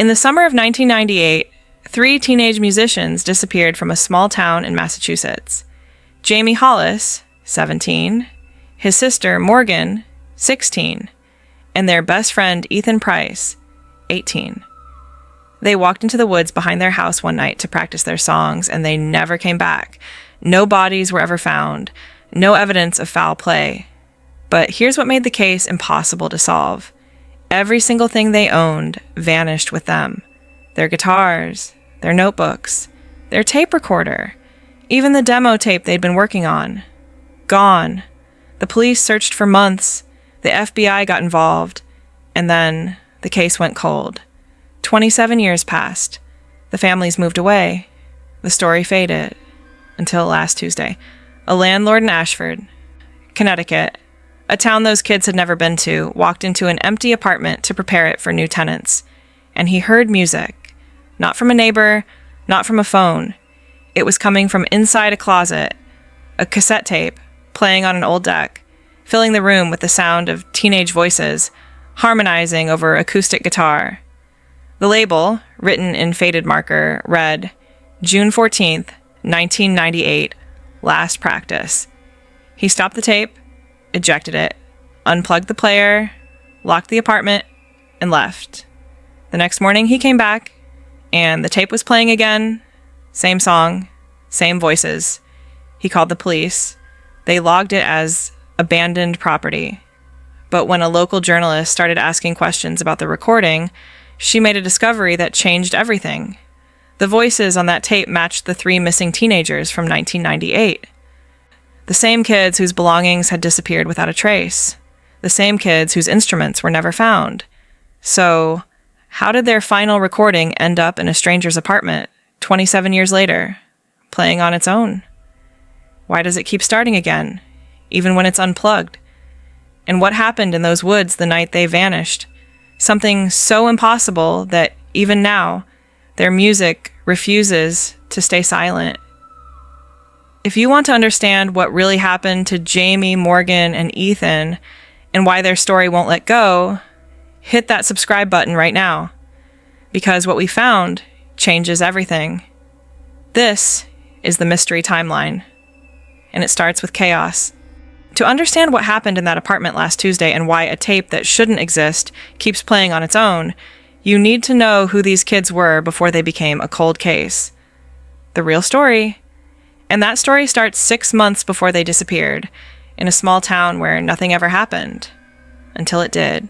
In the summer of 1998, 3 teenage musicians disappeared from a small town in Massachusetts. Jamie Hollis, 17, his sister Morgan, 16, and their best friend Ethan Price, 18. They walked into the woods behind their house one night to practice their songs, and they never came back. No bodies were ever found, no evidence of foul play. But here's what made the case impossible to solve. Every single thing they owned vanished with them. Their guitars, their notebooks, their tape recorder, even the demo tape they'd been working on. Gone. The police searched for months, the FBI got involved, and then the case went cold. 27 years passed. The families moved away. The story faded. Until last Tuesday. A landlord in Ashford, Connecticut, a town those kids had never been to, walked into an empty apartment to prepare it for new tenants. And he heard music. Not from a neighbor, not from a phone. It was coming from inside a closet, a cassette tape playing on an old deck, filling the room with the sound of teenage voices, harmonizing over acoustic guitar. The label, written in faded marker, read, June 14th, 1998, last practice. He stopped the tape, ejected it, unplugged the player, locked the apartment, and left. The next morning he came back, and the tape was playing again. Same song, same voices. He called the police. They logged it as abandoned property. But when a local journalist started asking questions about the recording, she made a discovery that changed everything. The voices on that tape matched the 3 missing teenagers from 1998. The same kids whose belongings had disappeared without a trace. The same kids whose instruments were never found. So, how did their final recording end up in a stranger's apartment 27 years later, playing on its own? Why does it keep starting again, even when it's unplugged? And what happened in those woods the night they vanished? Something so impossible that even now, their music refuses to stay silent. If you want to understand what really happened to Jamie, Morgan, and Ethan, and why their story won't let go, hit that subscribe button right now. Because what we found changes everything. This is the Mystery Timeline. And it starts with chaos. To understand what happened in that apartment last Tuesday and why a tape that shouldn't exist keeps playing on its own, you need to know who these kids were before they became a cold case. The real story. And that story starts 6 months before they disappeared, in a small town where nothing ever happened. Until it did.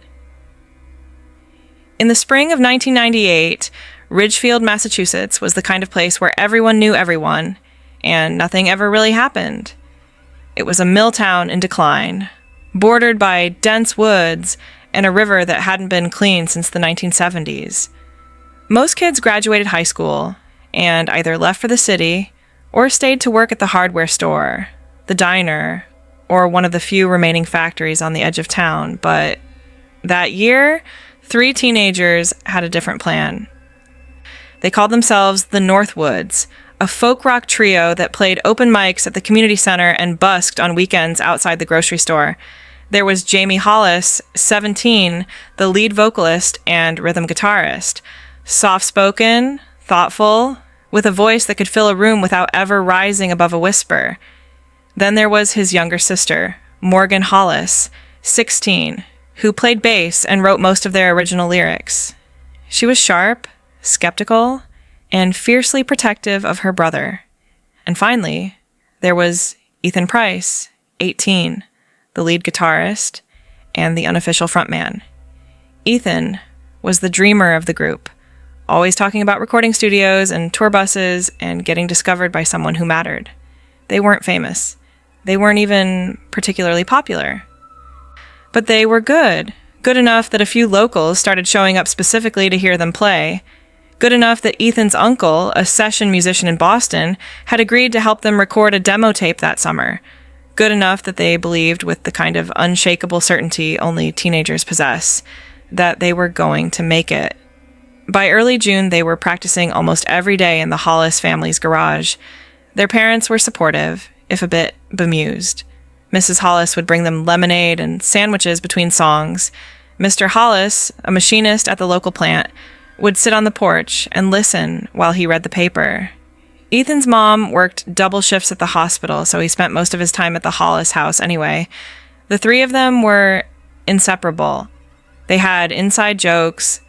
In the spring of 1998, Ridgefield, Massachusetts was the kind of place where everyone knew everyone, and nothing ever really happened. It was a mill town in decline, bordered by dense woods and a river that hadn't been cleaned since the 1970s. Most kids graduated high school and either left for the city or stayed to work at the hardware store, the diner, or one of the few remaining factories on the edge of town. But that year, 3 teenagers had a different plan. They called themselves the Northwoods, a folk rock trio that played open mics at the community center and busked on weekends outside the grocery store. There was Jamie Hollis, 17, the lead vocalist and rhythm guitarist. Soft-spoken, thoughtful, with a voice that could fill a room without ever rising above a whisper. Then there was his younger sister, Morgan Hollis, 16, who played bass and wrote most of their original lyrics. She was sharp, skeptical, and fiercely protective of her brother. And finally, there was Ethan Price, 18, the lead guitarist and the unofficial frontman. Ethan was the dreamer of the group, always talking about recording studios and tour buses and getting discovered by someone who mattered. They weren't famous. They weren't even particularly popular. But they were good enough that a few locals started showing up specifically to hear them play, good enough that Ethan's uncle, a session musician in Boston, had agreed to help them record a demo tape that summer, good enough that they believed with the kind of unshakable certainty only teenagers possess, that they were going to make it. By early June, they were practicing almost every day in the Hollis family's garage. Their parents were supportive, if a bit bemused. Mrs. Hollis would bring them lemonade and sandwiches between songs. Mr. Hollis, a machinist at the local plant, would sit on the porch and listen while he read the paper. Ethan's mom worked double shifts at the hospital, so he spent most of his time at the Hollis house anyway. The three of them were inseparable. They had inside jokes,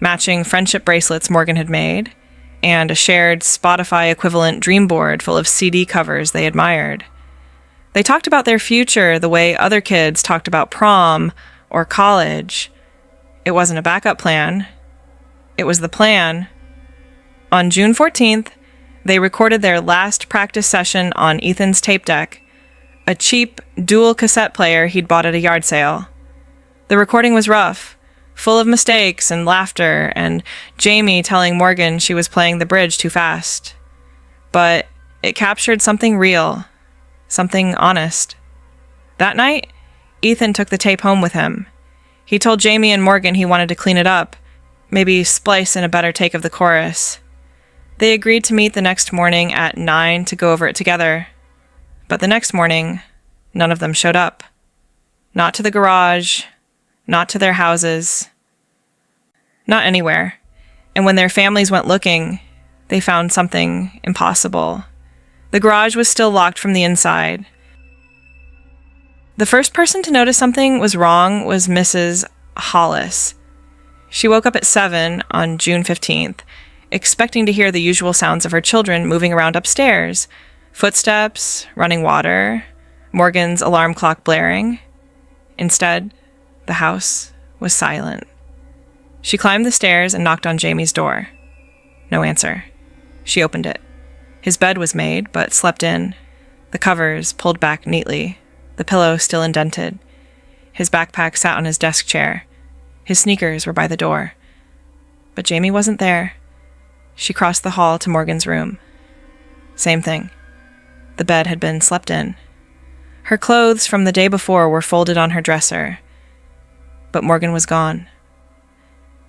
matching friendship bracelets Morgan had made, and a shared Spotify-equivalent dream board full of CD covers they admired. They talked about their future the way other kids talked about prom or college. It wasn't a backup plan. It was the plan. On June 14th, they recorded their last practice session on Ethan's tape deck, a cheap dual cassette player he'd bought at a yard sale. The recording was rough, full of mistakes and laughter, and Jamie telling Morgan she was playing the bridge too fast. But it captured something real, something honest. That night, Ethan took the tape home with him. He told Jamie and Morgan he wanted to clean it up, maybe splice in a better take of the chorus. They agreed to meet the next morning at 9 to go over it together. But the next morning, none of them showed up. Not to the garage, not to their houses, not anywhere. And when their families went looking, they found something impossible. The garage was still locked from the inside. The first person to notice something was wrong was Mrs. Hollis. She woke up at 7 on June 15th, expecting to hear the usual sounds of her children moving around upstairs. Footsteps, running water, Morgan's alarm clock blaring. Instead, the house was silent. She climbed the stairs and knocked on Jamie's door. No answer. She opened it. His bed was made, but slept in. The covers pulled back neatly, the pillow still indented. His backpack sat on his desk chair. His sneakers were by the door. But Jamie wasn't there. She crossed the hall to Morgan's room. Same thing. The bed had been slept in. Her clothes from the day before were folded on her dresser. But Morgan was gone.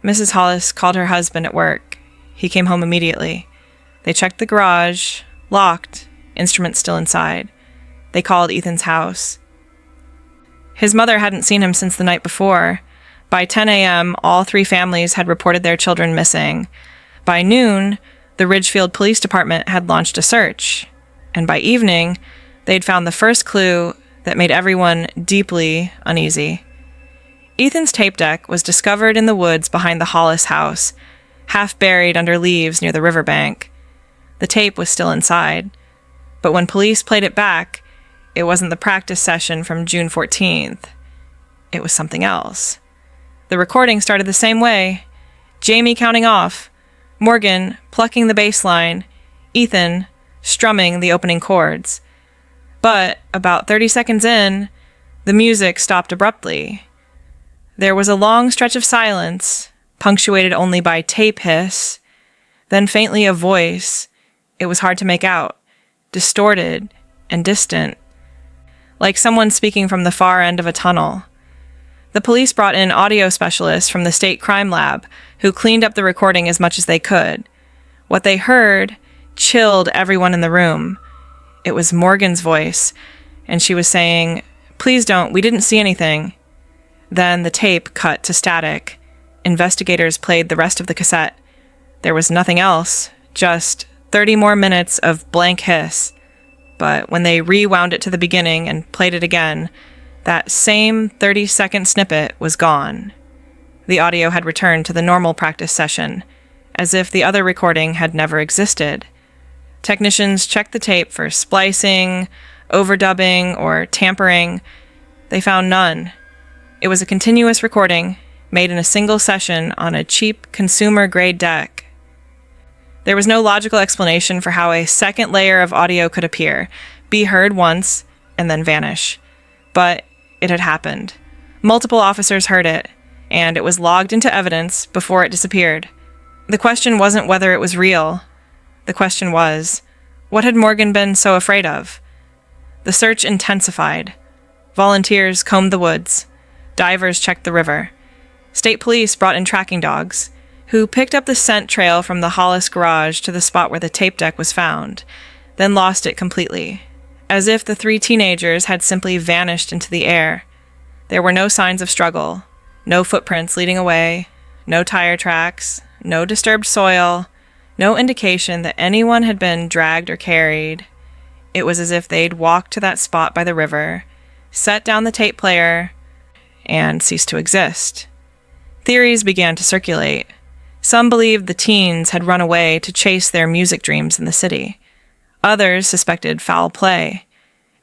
Mrs. Hollis called her husband at work. He came home immediately. They checked the garage, locked, instruments still inside. They called Ethan's house. His mother hadn't seen him since the night before. By 10 a.m., all three families had reported their children missing. By noon, the Ridgefield Police Department had launched a search. And by evening, they'd found the first clue that made everyone deeply uneasy. Ethan's tape deck was discovered in the woods behind the Hollis house, half buried under leaves near the riverbank. The tape was still inside, but when police played it back, it wasn't the practice session from June 14th. It was something else. The recording started the same way. Jamie counting off, Morgan plucking the bass line, Ethan strumming the opening chords. But about 30 seconds in, the music stopped abruptly. There was a long stretch of silence, punctuated only by tape hiss, then faintly a voice. It was hard to make out, distorted and distant, like someone speaking from the far end of a tunnel. The police brought in audio specialists from the state crime lab, who cleaned up the recording as much as they could. What they heard chilled everyone in the room. It was Morgan's voice, and she was saying, "Please don't, we didn't see anything." Then the tape cut to static. Investigators played the rest of the cassette. There was nothing else, just 30 more minutes of blank hiss. But when they rewound it to the beginning and played it again, that same 30-second snippet was gone. The audio had returned to the normal practice session, as if the other recording had never existed. Technicians checked the tape for splicing, overdubbing, or tampering. They found none. It was a continuous recording, made in a single session on a cheap consumer-grade deck. There was no logical explanation for how a second layer of audio could appear, be heard once, and then vanish. But it had happened. Multiple officers heard it, and it was logged into evidence before it disappeared. The question wasn't whether it was real. The question was, what had Morgan been so afraid of? The search intensified. Volunteers combed the woods. Divers checked the river. State police brought in tracking dogs, who picked up the scent trail from the Hollis garage to the spot where the tape deck was found, then lost it completely, as if the three teenagers had simply vanished into the air. There were no signs of struggle, no footprints leading away, no tire tracks, no disturbed soil, no indication that anyone had been dragged or carried. It was as if they'd walked to that spot by the river, set down the tape player, and ceased to exist. Theories began to circulate. Some believed the teens had run away to chase their music dreams in the city. Others suspected foul play.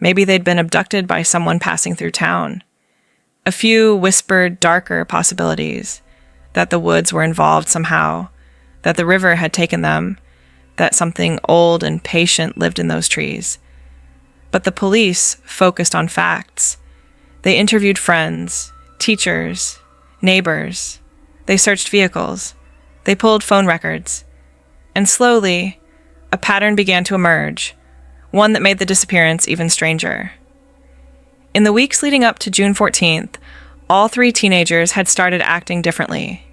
Maybe they'd been abducted by someone passing through town. A few whispered darker possibilities, that the woods were involved somehow, that the river had taken them, that something old and patient lived in those trees. But the police focused on facts. They interviewed friends, teachers, neighbors. They searched vehicles. They pulled phone records. And slowly, a pattern began to emerge, one that made the disappearance even stranger. In the weeks leading up to June 14th, all three teenagers had started acting differently.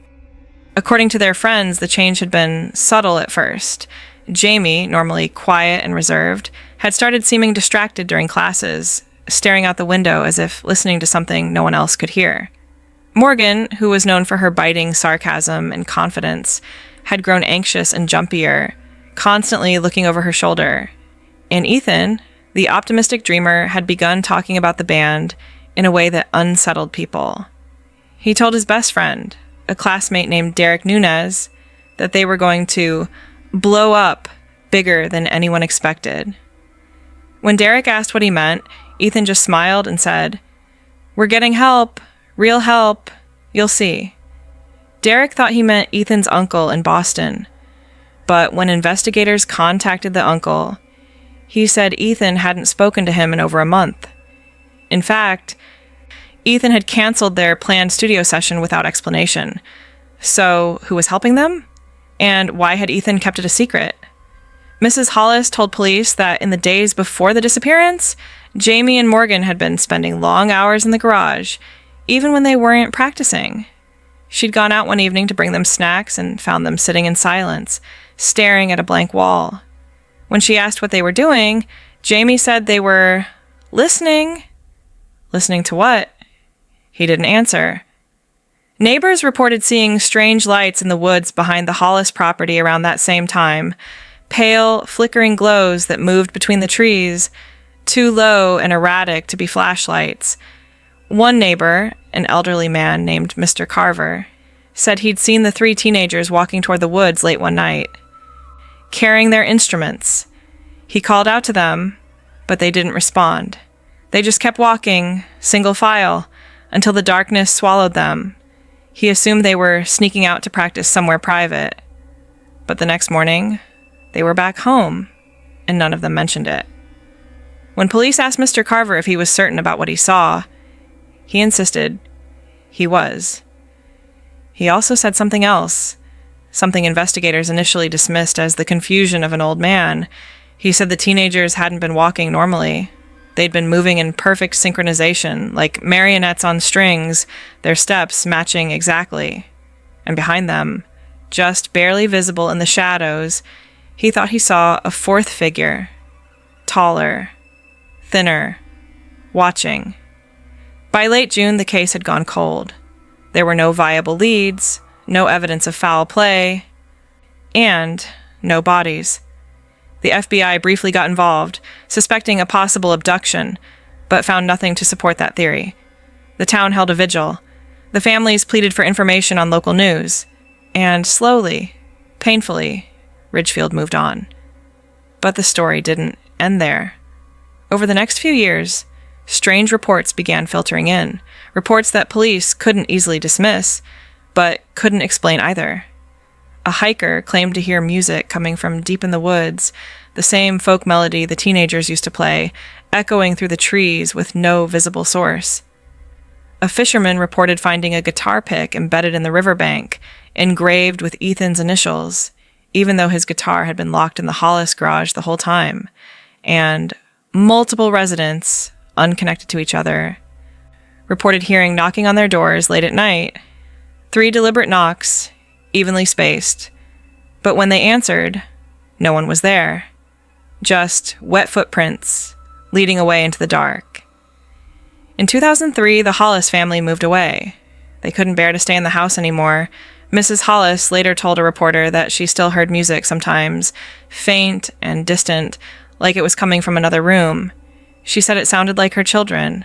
According to their friends, the change had been subtle at first. Jamie, normally quiet and reserved, had started seeming distracted during classes, staring out the window as if listening to something no one else could hear. Morgan, who was known for her biting sarcasm and confidence, had grown anxious and jumpier, constantly looking over her shoulder. And Ethan, the optimistic dreamer, had begun talking about the band in a way that unsettled people. He told his best friend, a classmate named Derek Nunez, that they were going to blow up bigger than anyone expected. When Derek asked what he meant, Ethan just smiled and said, "We're getting help, real help, you'll see." Derek thought he meant Ethan's uncle in Boston, but when investigators contacted the uncle, he said Ethan hadn't spoken to him in over a month. In fact, Ethan had canceled their planned studio session without explanation. So, who was helping them? And why had Ethan kept it a secret? Mrs. Hollis told police that in the days before the disappearance, Jamie and Morgan had been spending long hours in the garage, even when they weren't practicing. She'd gone out one evening to bring them snacks and found them sitting in silence, staring at a blank wall. When she asked what they were doing, Jamie said they were listening. Listening to what? He didn't answer. Neighbors reported seeing strange lights in the woods behind the Hollis property around that same time, pale, flickering glows that moved between the trees, too low and erratic to be flashlights. One neighbor, an elderly man named Mr. Carver, said he'd seen the three teenagers walking toward the woods late one night, carrying their instruments. He called out to them, but they didn't respond. They just kept walking, single file, until the darkness swallowed them. He assumed they were sneaking out to practice somewhere private. But the next morning, they were back home, and none of them mentioned it. When police asked Mr. Carver if he was certain about what he saw, he insisted he was. He also said something else, something investigators initially dismissed as the confusion of an old man. He said the teenagers hadn't been walking normally. They'd been moving in perfect synchronization, like marionettes on strings, their steps matching exactly. And behind them, just barely visible in the shadows, he thought he saw a fourth figure, taller, thinner, watching. By late June, the case had gone cold. There were no viable leads, no evidence of foul play, and no bodies. The FBI briefly got involved, suspecting a possible abduction, but found nothing to support that theory. The town held a vigil. The families pleaded for information on local news, and slowly, painfully, Ridgefield moved on. But the story didn't end there. Over the next few years, strange reports began filtering in, reports that police couldn't easily dismiss, but couldn't explain either. A hiker claimed to hear music coming from deep in the woods, the same folk melody the teenagers used to play, echoing through the trees with no visible source. A fisherman reported finding a guitar pick embedded in the riverbank, engraved with Ethan's initials, even though his guitar had been locked in the Hollis garage the whole time. And multiple residents, unconnected to each other, reported hearing knocking on their doors late at night. 3 deliberate knocks, evenly spaced. But when they answered, no one was there. Just wet footprints leading away into the dark. In 2003, the Hollis family moved away. They couldn't bear to stay in the house anymore. Mrs. Hollis later told a reporter that she still heard music sometimes, faint and distant, like it was coming from another room. She said it sounded like her children,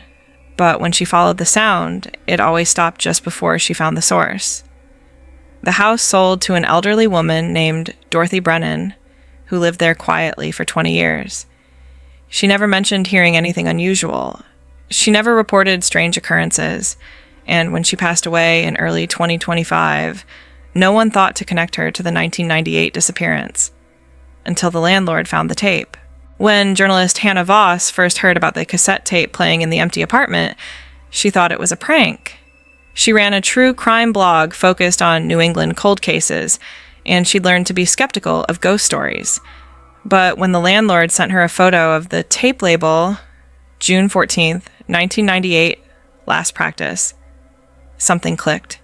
but when she followed the sound, it always stopped just before she found the source. The house sold to an elderly woman named Dorothy Brennan, who lived there quietly for 20 years. She never mentioned hearing anything unusual. She never reported strange occurrences, and when she passed away in early 2025, no one thought to connect her to the 1998 disappearance, until the landlord found the tape. When journalist Hannah Voss first heard about the cassette tape playing in the empty apartment, she thought it was a prank. She ran a true crime blog focused on New England cold cases, and she'd learned to be skeptical of ghost stories. But when the landlord sent her a photo of the tape label, June 14th, 1998, last practice, something clicked.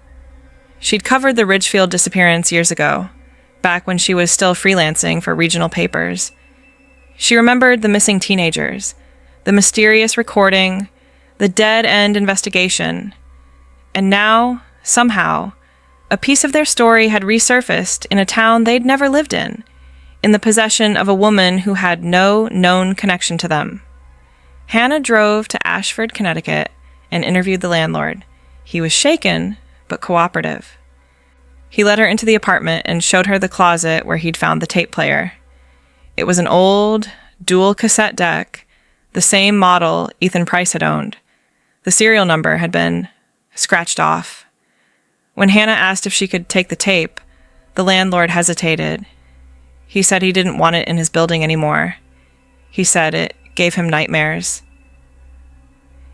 She'd covered the Ridgefield disappearance years ago, back when she was still freelancing for regional papers. She remembered the missing teenagers, the mysterious recording, the dead-end investigation, and now, somehow, a piece of their story had resurfaced in a town they'd never lived in the possession of a woman who had no known connection to them. Hannah drove to Ashford, Connecticut, and interviewed the landlord. He was shaken, but cooperative. He led her into the apartment and showed her the closet where he'd found the tape player. It was an old, dual cassette deck, the same model Ethan Price had owned. The serial number had been scratched off. When Hannah asked if she could take the tape, the landlord hesitated. He said he didn't want it in his building anymore. He said it gave him nightmares.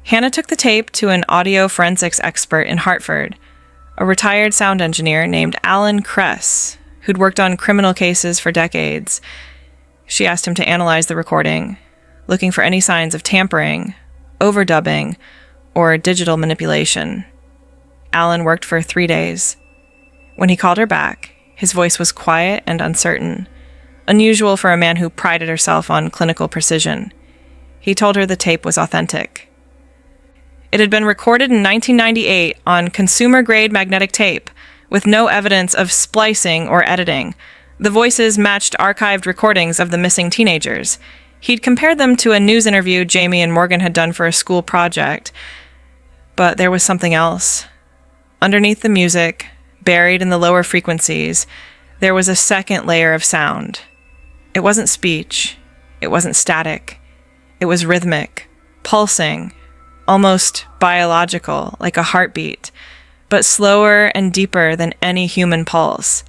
Hannah took the tape to an audio forensics expert in Hartford, a retired sound engineer named Alan Kress, who'd worked on criminal cases for decades. She asked him to analyze the recording, looking for any signs of tampering, overdubbing, or digital manipulation. Alan worked for 3 days. When he called her back, his voice was quiet and uncertain, unusual for a man who prided himself on clinical precision. He told her the tape was authentic. It had been recorded in 1998 on consumer-grade magnetic tape, with no evidence of splicing or editing. The voices matched archived recordings of the missing teenagers. He'd compared them to a news interview Jamie and Morgan had done for a school project. But there was something else. Underneath the music, buried in the lower frequencies, there was a second layer of sound. It wasn't speech. It wasn't static. It was rhythmic, pulsing, almost biological, like a heartbeat, but slower and deeper than any human pulse.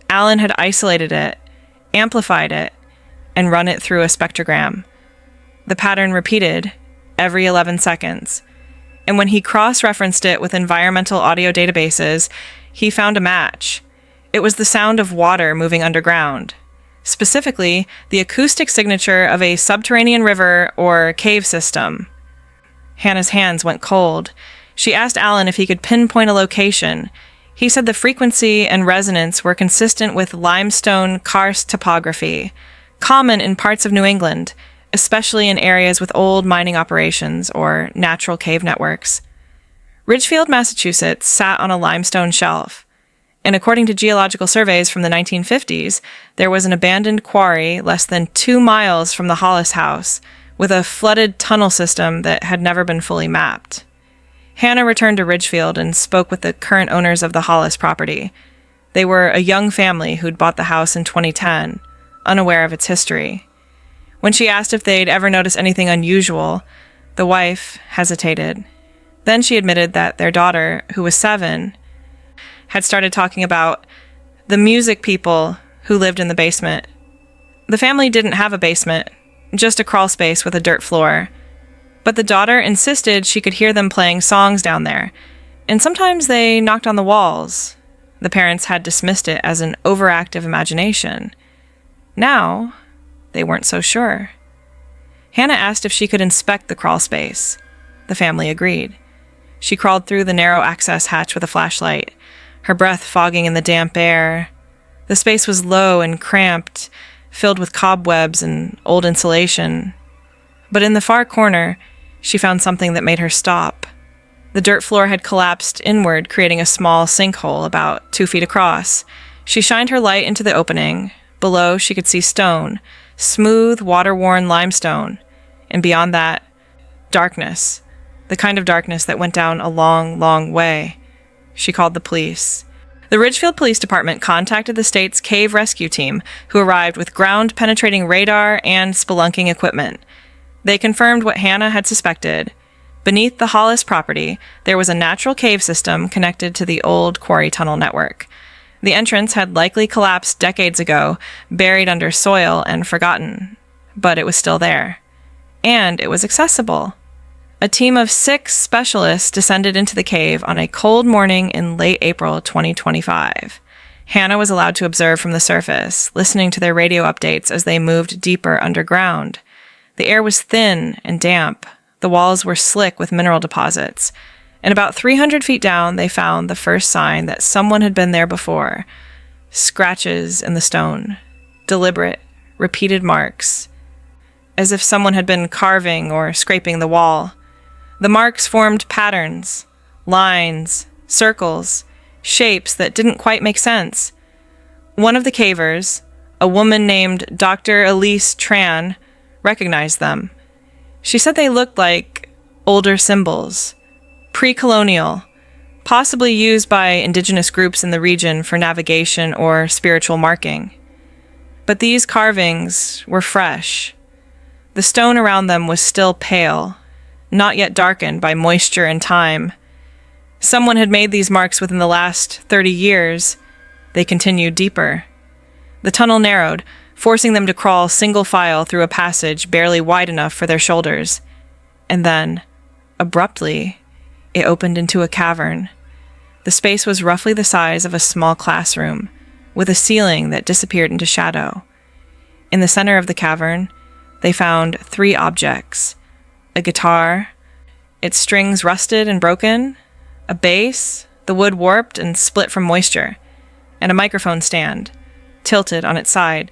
Alan had isolated it, amplified it, and run it through a spectrogram. The pattern repeated every 11 seconds. And when he cross-referenced it with environmental audio databases, he found a match. It was the sound of water moving underground. Specifically, the acoustic signature of a subterranean river or cave system. Hannah's hands went cold. She asked Alan if he could pinpoint a location. He said the frequency and resonance were consistent with limestone karst topography, common in parts of New England, especially in areas with old mining operations or natural cave networks. Ridgefield, Massachusetts sat on a limestone shelf, and according to geological surveys from the 1950s, there was an abandoned quarry less than 2 miles from the Hollis house, with a flooded tunnel system that had never been fully mapped. Hannah returned to Ridgefield and spoke with the current owners of the Hollis property. They were a young family who'd bought the house in 2010, unaware of its history. When she asked if they'd ever noticed anything unusual, the wife hesitated. Then she admitted that their daughter, who was 7, had started talking about the music people who lived in the basement. The family didn't have a basement, just a crawl space with a dirt floor. But the daughter insisted she could hear them playing songs down there, and sometimes they knocked on the walls. The parents had dismissed it as an overactive imagination. Now, they weren't so sure. Hannah asked if she could inspect the crawl space. The family agreed. She crawled through the narrow access hatch with a flashlight, her breath fogging in the damp air. The space was low and cramped, filled with cobwebs and old insulation. But in the far corner, she found something that made her stop. The dirt floor had collapsed inward, creating a small sinkhole about 2 feet across. She shined her light into the opening. Below, she could see stone, smooth, water-worn limestone, and beyond that, darkness, the kind of darkness that went down a long, long way. She called the police. The Ridgefield Police Department contacted the state's cave rescue team, who arrived with ground-penetrating radar and spelunking equipment. They confirmed what Hannah had suspected. Beneath the Hollis property, there was a natural cave system connected to the old quarry tunnel network. The entrance had likely collapsed decades ago, buried under soil and forgotten. But it was still there. And it was accessible. A team of 6 specialists descended into the cave on a cold morning in late April 2025. Hannah was allowed to observe from the surface, listening to their radio updates as they moved deeper underground. The air was thin and damp. The walls were slick with mineral deposits. And about 300 feet down, they found the first sign that someone had been there before. Scratches in the stone. Deliberate, repeated marks. As if someone had been carving or scraping the wall. The marks formed patterns, lines, circles, shapes that didn't quite make sense. One of the cavers, a woman named Dr. Elise Tran, recognized them. She said they looked like older symbols, pre-colonial, possibly used by indigenous groups in the region for navigation or spiritual marking. But these carvings were fresh. The stone around them was still pale, not yet darkened by moisture and time. Someone had made these marks within the last 30 years. They continued deeper. The tunnel narrowed, forcing them to crawl single file through a passage barely wide enough for their shoulders. And then, abruptly, it opened into a cavern. The space was roughly the size of a small classroom, with a ceiling that disappeared into shadow. In the center of the cavern, they found 3 objects. A guitar, its strings rusted and broken, a bass, the wood warped and split from moisture, and a microphone stand, tilted on its side.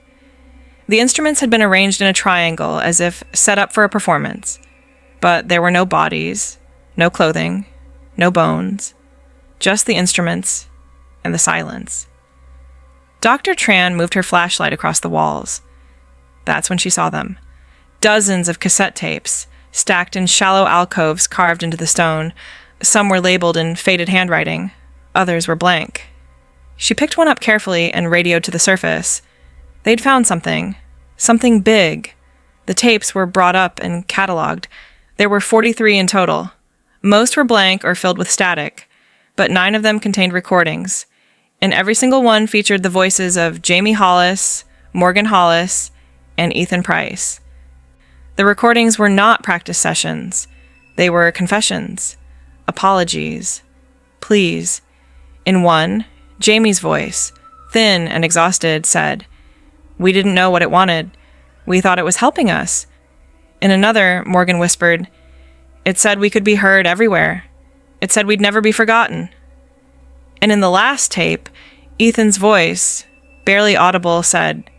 The instruments had been arranged in a triangle as if set up for a performance, but there were no bodies, no clothing, no bones, just the instruments and the silence. Dr. Tran moved her flashlight across the walls. That's when she saw them. Dozens of cassette tapes, stacked in shallow alcoves carved into the stone. Some were labeled in faded handwriting. Others were blank. She picked one up carefully and radioed to the surface. They'd found something big. The tapes were brought up and cataloged. There were 43 in total. Most were blank or filled with static, but 9 of them contained recordings, and every single one featured the voices of Jamie Hollis, Morgan Hollis, and Ethan Price. The recordings were not practice sessions. They were confessions, apologies, pleas. In one, Jamie's voice, thin and exhausted, said, "We didn't know what it wanted. We thought it was helping us." In another, Morgan whispered, "It said we could be heard everywhere. It said we'd never be forgotten." And in the last tape, Ethan's voice, barely audible, said,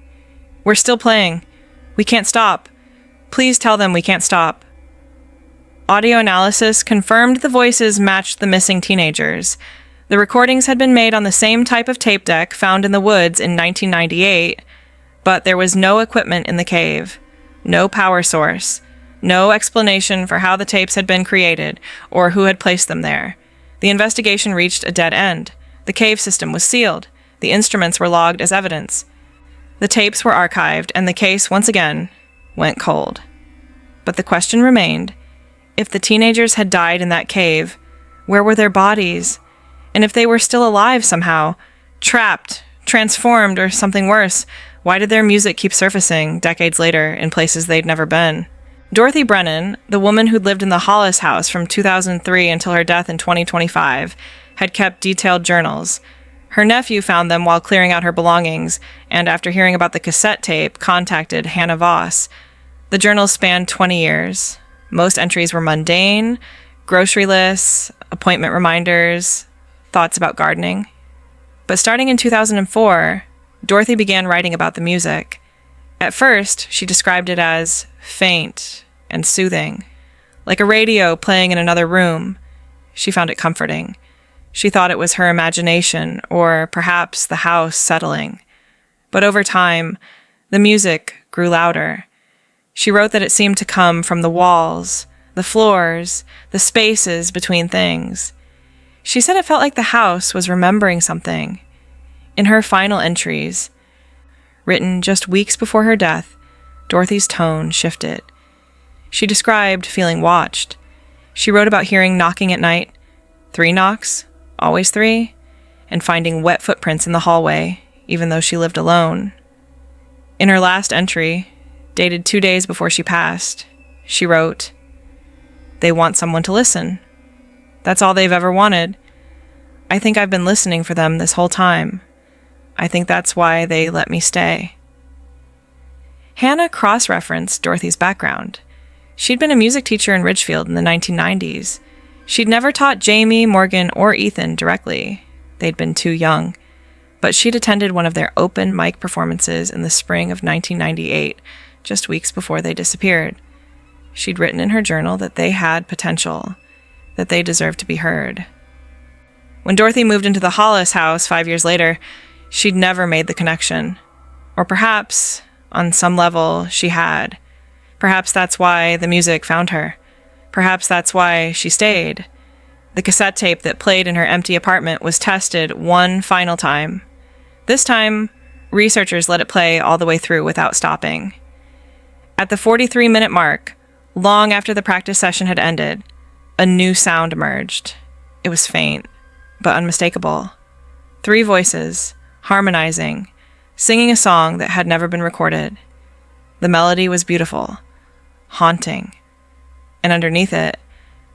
"We're still playing. We can't stop. Please tell them we can't stop." Audio analysis confirmed the voices matched the missing teenagers. The recordings had been made on the same type of tape deck found in the woods in 1998, but there was no equipment in the cave, no power source, no explanation for how the tapes had been created or who had placed them there. The investigation reached a dead end. The cave system was sealed. The instruments were logged as evidence. The tapes were archived, and the case, once again, went cold. But the question remained, if the teenagers had died in that cave, where were their bodies? And if they were still alive somehow, trapped, transformed, or something worse, why did their music keep surfacing decades later in places they'd never been? Dorothy Brennan, the woman who'd lived in the Hollis house from 2003 until her death in 2025, had kept detailed journals. Her nephew found them while clearing out her belongings, and after hearing about the cassette tape, contacted Hannah Voss. The journals spanned 20 years. Most entries were mundane, grocery lists, appointment reminders, thoughts about gardening. But starting in 2004, Dorothy began writing about the music. At first, she described it as faint and soothing, like a radio playing in another room. She found it comforting. She thought it was her imagination, or perhaps the house settling. But over time, the music grew louder. She wrote that it seemed to come from the walls, the floors, the spaces between things. She said it felt like the house was remembering something. In her final entries, written just weeks before her death, Dorothy's tone shifted. She described feeling watched. She wrote about hearing knocking at night, 3 knocks, always 3, and finding wet footprints in the hallway, even though she lived alone. In her last entry, dated 2 days before she passed, she wrote, "They want someone to listen. That's all they've ever wanted. I think I've been listening for them this whole time. I think that's why they let me stay." Hannah cross-referenced Dorothy's background. She'd been a music teacher in Ridgefield in the 1990s. She'd never taught Jamie, Morgan, or Ethan directly. They'd been too young. But she'd attended one of their open mic performances in the spring of 1998, just weeks before they disappeared. She'd written in her journal that they had potential, that they deserved to be heard. When Dorothy moved into the Hollis house 5 years later, she'd never made the connection. Or perhaps, on some level, she had. Perhaps that's why the music found her. Perhaps that's why she stayed. The cassette tape that played in her empty apartment was tested one final time. This time, researchers let it play all the way through without stopping. At the 43-minute mark, long after the practice session had ended, a new sound emerged. It was faint, but unmistakable. 3 voices, harmonizing, singing a song that had never been recorded. The melody was beautiful, haunting, and underneath it,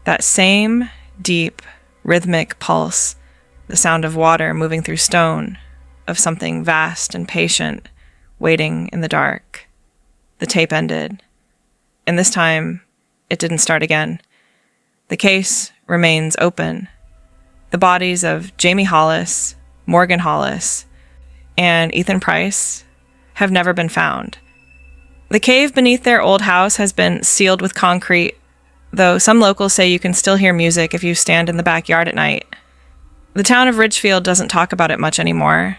that same deep, rhythmic pulse, the sound of water moving through stone, of something vast and patient, waiting in the dark. The tape ended, and this time, it didn't start again. The case remains open. The bodies of Jamie Hollis, Morgan Hollis, and Ethan Price have never been found. The cave beneath their old house has been sealed with concrete, though some locals say you can still hear music if you stand in the backyard at night. The town of Ridgefield doesn't talk about it much anymore,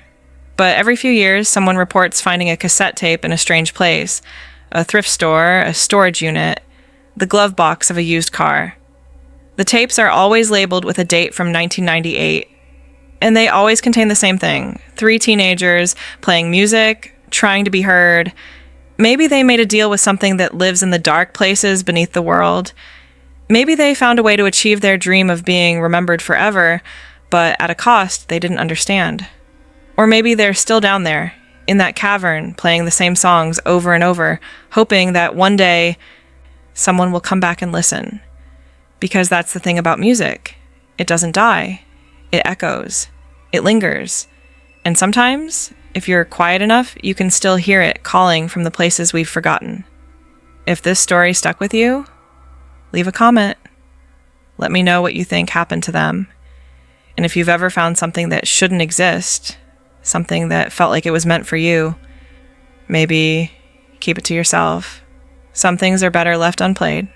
but every few years someone reports finding a cassette tape in a strange place, a thrift store, a storage unit, the glove box of a used car. The tapes are always labeled with a date from 1998, and they always contain the same thing: 3 teenagers playing music, trying to be heard. Maybe they made a deal with something that lives in the dark places beneath the world. Maybe they found a way to achieve their dream of being remembered forever, but at a cost they didn't understand. Or maybe they're still down there, in that cavern, playing the same songs over and over, hoping that one day someone will come back and listen. Because that's the thing about music. It doesn't die. It echoes. It lingers. And sometimes, if you're quiet enough, you can still hear it calling from the places we've forgotten. If this story stuck with you, leave a comment. Let me know what you think happened to them. And if you've ever found something that shouldn't exist, something that felt like it was meant for you, maybe keep it to yourself. Some things are better left unplayed.